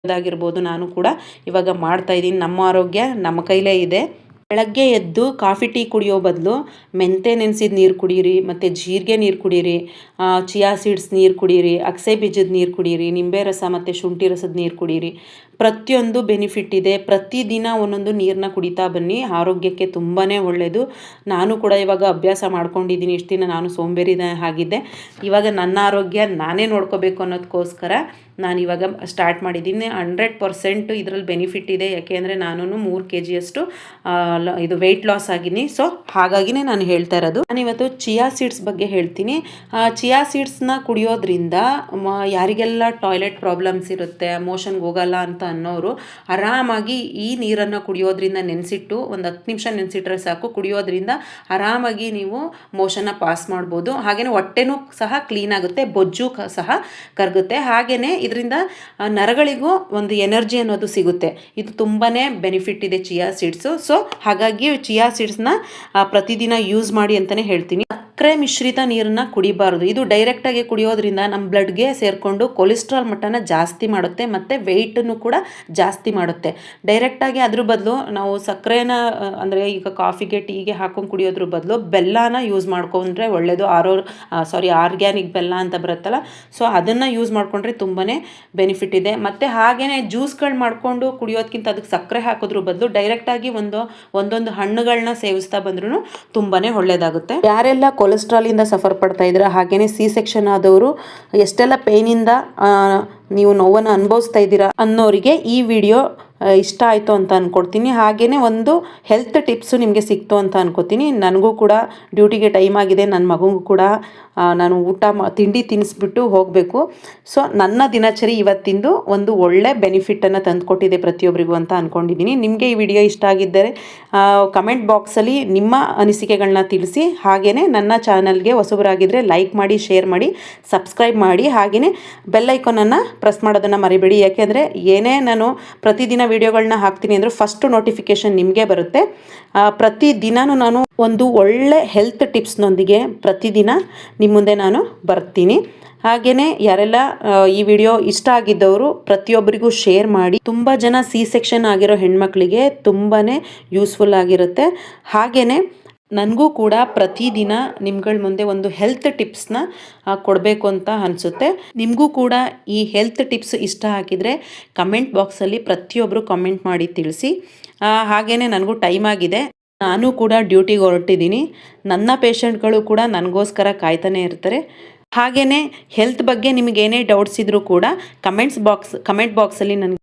ಆಗಿರ್ಬೋದು ನಾನು ಕೂಡ ಇವಾಗ ಮಾಡ್ತಾ ಇದ್ದೀನಿ. ನಮ್ಮ ಆರೋಗ್ಯ ನಮ್ಮ ಕೈಲೇ ಇದೆ. ಬೆಳಗ್ಗೆ ಎದ್ದು ಕಾಫಿ ಟೀ ಕುಡಿಯೋ ಬದಲು ಮೆಂತೆ ನೆನೆಸಿದ ನೀರು ಕುಡೀರಿ, ಮತ್ತು ಜೀರಿಗೆ ನೀರು ಕುಡೀರಿ, ಚಿಯಾ ಸೀಡ್ಸ್ ನೀರು ಕುಡೀರಿ, ಅಗಸೆ ಬೀಜದ ನೀರು ಕುಡೀರಿ, ನಿಂಬೆ ರಸ ಮತ್ತು ಶುಂಠಿ ರಸದ ನೀರು ಕುಡೀರಿ. ಪ್ರತಿಯೊಂದು ಬೆನಿಫಿಟ್ ಇದೆ. ಪ್ರತಿದಿನ ಒಂದೊಂದು ನೀರನ್ನ ಕುಡಿತಾ ಬನ್ನಿ, ಆರೋಗ್ಯಕ್ಕೆ ತುಂಬಾ ಒಳ್ಳೆಯದು. ನಾನು ಕೂಡ ಇವಾಗ ಅಭ್ಯಾಸ ಮಾಡ್ಕೊಂಡಿದ್ದೀನಿ. ಇಷ್ಟು ದಿನ ನಾನು ಸೋಂಬೇರಿದ ಆಗಿದ್ದೆ. ಇವಾಗ ನನ್ನ ಆರೋಗ್ಯ ನಾನೇ ನೋಡ್ಕೋಬೇಕು ಅನ್ನೋದಕ್ಕೋಸ್ಕರ ನಾನು ಇವಾಗ ಸ್ಟಾರ್ಟ್ ಮಾಡಿದ್ದೀನಿ. 100% ಇದರಲ್ಲಿ ಬೆನಿಫಿಟ್ ಇದೆ. ಯಾಕೆಂದರೆ ನಾನು 3 kg ಇದು ವೆಯ್ಟ್ ಲಾಸ್ ಆಗಿದ್ದೀನಿ. ಸೊ ಹಾಗಾಗಿನೇ ನಾನು ಹೇಳ್ತಾ ಇರೋದು. ನಾನಿವತ್ತು ಚಿಯಾ ಸೀಡ್ಸ್ ಬಗ್ಗೆ ಹೇಳ್ತೀನಿ. ಚಿಯಾ ಸೀಡ್ಸ್ನ ಕುಡಿಯೋದ್ರಿಂದ ಯಾರಿಗೆಲ್ಲ ಟಾಯ್ಲೆಟ್ ಪ್ರಾಬ್ಲಮ್ಸ್ ಇರುತ್ತೆ, ಮೋಷನ್ಗೆ ಹೋಗಲ್ಲ ಅಂತ ಅನ್ನೋರು ಆರಾಮಾಗಿ ಈ ನೀರನ್ನು ಕುಡಿಯೋದ್ರಿಂದ ನೆನೆಸಿಟ್ಟು ಒಂದು 10 ನಿಮಿಷ ನೆನೆಸಿಟ್ರೆ ಸಾಕು. ಕುಡಿಯೋದ್ರಿಂದ ಆರಾಮಾಗಿ ನೀವು ಮೋಷನ್ನ ಪಾಸ್ ಮಾಡ್ಬೋದು. ಹಾಗೆಯೇ ಹೊಟ್ಟೆನೂ ಸಹ ಕ್ಲೀನ್ ಆಗುತ್ತೆ, ಬೊಜ್ಜು ಸಹ ಕರಗುತ್ತೆ. ಹಾಗೆಯೇ ಇದರಿಂದ ನರಗಳಿಗೂ ಒಂದು ಎನರ್ಜಿ ಅನ್ನೋದು ಸಿಗುತ್ತೆ. ಇದು ತುಂಬಾ ಬೆನಿಫಿಟ್ ಇದೆ ಚಿಯಾ ಸೀಡ್ಸು. ಸೊ ಹಾಗಾಗಿ ಚಿಯಾ ಸೀಡ್ಸ್ನ ಪ್ರತಿದಿನ ಯೂಸ್ ಮಾಡಿ ಅಂತಲೇ ಹೇಳ್ತೀನಿ. ಸಕ್ಕರೆ ಮಿಶ್ರಿತ ನೀರನ್ನು ಕುಡಿಬಾರ್ದು. ಇದು ಡೈರೆಕ್ಟಾಗಿ ಕುಡಿಯೋದ್ರಿಂದ ನಮ್ಮ ಬ್ಲಡ್ಗೆ ಸೇರಿಕೊಂಡು ಕೊಲೆಸ್ಟ್ರಾಲ್ ಮಟ್ಟನ ಜಾಸ್ತಿ ಮಾಡುತ್ತೆ ಮತ್ತು ವೆಯ್ಟನ್ನು ಕೂಡ ಜಾಸ್ತಿ ಮಾಡುತ್ತೆ. ಡೈರೆಕ್ಟಾಗಿ ಅದ್ರ ಬದಲು ನಾವು ಸಕ್ಕರೆನ ಅಂದರೆ ಈಗ ಕಾಫಿಗೆ ಟೀಗೆ ಹಾಕೊಂಡು ಕುಡಿಯೋದ್ರ ಬದಲು ಬೆಲ್ಲನ ಯೂಸ್ ಮಾಡ್ಕೊಂಡ್ರೆ ಒಳ್ಳೆಯದು. ಆರ್ಗ್ಯಾನಿಕ್ ಬೆಲ್ಲ ಅಂತ ಬರುತ್ತಲ್ಲ, ಸೊ ಅದನ್ನು ಯೂಸ್ ಮಾಡಿಕೊಂಡ್ರೆ ತುಂಬಾ ಬೆನಿಫಿಟ್ ಇದೆ. ಮತ್ತು ಹಾಗೆಯೇ ಜ್ಯೂಸ್ಗಳು ಮಾಡಿಕೊಂಡು ಕುಡಿಯೋದಕ್ಕಿಂತ ಅದಕ್ಕೆ ಸಕ್ಕರೆ ಹಾಕೋದ್ರ ಬದಲು ಡೈರೆಕ್ಟಾಗಿ ಒಂದೊಂದು ಹಣ್ಣುಗಳನ್ನ ಸೇವಿಸ್ತಾ ಬಂದ್ರೂ ತುಂಬಾ ಒಳ್ಳೆಯದಾಗುತ್ತೆ. ಯಾರೆಲ್ಲ ಕೊಲೆಸ್ಟ್ರಾಲಿಂದ ಸಫರ್ ಪಡ್ತಾ ಇದ್ದೀರಾ, ಹಾಗೆಯೇ C-ಸೆಕ್ಷನ್ ಆದವರು ಎಷ್ಟೆಲ್ಲ ಪೇನಿಂದ ನೀವು ನೋವನ್ನು ಅನುಭವಿಸ್ತಾ ಇದ್ದೀರಾ ಅನ್ನೋರಿಗೆ ಈ ವಿಡಿಯೋ ಇಷ್ಟ ಆಯಿತು ಅಂತ ಅಂದ್ಕೊಡ್ತೀನಿ. ಹಾಗೆಯೇ ಒಂದು ಹೆಲ್ತ್ ಟಿಪ್ಸು ನಿಮಗೆ ಸಿಕ್ತು ಅಂತ ಅನ್ಕೋತೀನಿ. ನನಗೂ ಕೂಡ ಡ್ಯೂಟಿಗೆ ಟೈಮ್ ಆಗಿದೆ. ನನ್ನ ಮಗುಗೂ ಕೂಡ ನಾನು ತಿಂಡಿ ತಿನ್ನಿಸ್ಬಿಟ್ಟು ಹೋಗಬೇಕು. ಸೊ ನನ್ನ ದಿನಚರಿ ಇವತ್ತಿಂದು ಒಂದು ಒಳ್ಳೆ ಬೆನಿಫಿಟನ್ನು ತಂದುಕೊಟ್ಟಿದೆ ಪ್ರತಿಯೊಬ್ಬರಿಗೂ ಅಂತ ಅಂದ್ಕೊಂಡಿದ್ದೀನಿ. ನಿಮಗೆ ಈ ವಿಡಿಯೋ ಇಷ್ಟ ಆಗಿದ್ದರೆ ಕಮೆಂಟ್ ಬಾಕ್ಸಲ್ಲಿ ನಿಮ್ಮ ಅನಿಸಿಕೆಗಳನ್ನ ತಿಳಿಸಿ. ಹಾಗೆಯೇ ನನ್ನ ಚಾನಲ್ಗೆ ಹೊಸಬರಾಗಿದ್ದರೆ ಲೈಕ್ ಮಾಡಿ, ಶೇರ್ ಮಾಡಿ, ಸಬ್ಸ್ಕ್ರೈಬ್ ಮಾಡಿ. ಹಾಗೆಯೇ ಬೆಲ್ ಐಕಾನನ್ನು ಪ್ರೆಸ್ ಮಾಡೋದನ್ನು ಮರಿಬೇಡಿ. ಯಾಕೆಂದರೆ ಏನೇ ನಾನು ಪ್ರತಿದಿನ ವಿಡಿಯೋಗಳನ್ನ ಹಾಕ್ತೀನಿ ಅಂದರೆ ಫಸ್ಟ್ ನೋಟಿಫಿಕೇಷನ್ ನಿಮಗೆ ಬರುತ್ತೆ. ಪ್ರತಿದಿನವೂ ನಾನು ಒಂದು ಒಳ್ಳೆ ಹೆಲ್ತ್ ಟಿಪ್ಸ್ನೊಂದಿಗೆ ಪ್ರತಿದಿನ ನಿಮ್ಮ ಮುಂದೆ ನಾನು ಬರ್ತೀನಿ. ಹಾಗೆಯೇ ಯಾರೆಲ್ಲ ಈ ವಿಡಿಯೋ ಇಷ್ಟ ಆಗಿದ್ದವರು ಪ್ರತಿಯೊಬ್ಬರಿಗೂ ಶೇರ್ ಮಾಡಿ. ತುಂಬ ಜನ C-ಸೆಕ್ಷನ್ ಆಗಿರೋ ಹೆಣ್ಮಕ್ಳಿಗೆ ತುಂಬಾ ಯೂಸ್ಫುಲ್ ಆಗಿರುತ್ತೆ. ಹಾಗೆಯೇ ನನಗೂ ಕೂಡ ಪ್ರತಿದಿನ ನಿಮ್ಗಳ ಮುಂದೆ ಒಂದು ಹೆಲ್ತ್ ಟಿಪ್ಸ್ನ ಕೊಡಬೇಕು ಅಂತ ಅನಿಸುತ್ತೆ. ನಿಮಗೂ ಕೂಡ ಈ ಹೆಲ್ತ್ ಟಿಪ್ಸ್ ಇಷ್ಟ ಆಗಿದರೆ ಕಮೆಂಟ್ ಬಾಕ್ಸಲ್ಲಿ ಪ್ರತಿಯೊಬ್ಬರು ಕಮೆಂಟ್ ಮಾಡಿ ತಿಳಿಸಿ. ಹಾಗೆಯೇ ನನಗೂ ಟೈಮ್ ಆಗಿದೆ, ನಾನು ಕೂಡ ಡ್ಯೂಟಿಗೆ ಹೊರಟಿದ್ದೀನಿ. ನನ್ನ ಪೇಷಂಟ್ಗಳು ಕೂಡ ನನಗೋಸ್ಕರ ಕಾಯ್ತಾನೆ ಇರ್ತಾರೆ. ಹಾಗೆಯೇ ಹೆಲ್ತ್ ಬಗ್ಗೆ ನಿಮಗೇನೇ ಡೌಟ್ಸ್ ಇದ್ದರೂ ಕೂಡ ಕಮೆಂಟ್ ಬಾಕ್ಸಲ್ಲಿ ನನಗೆ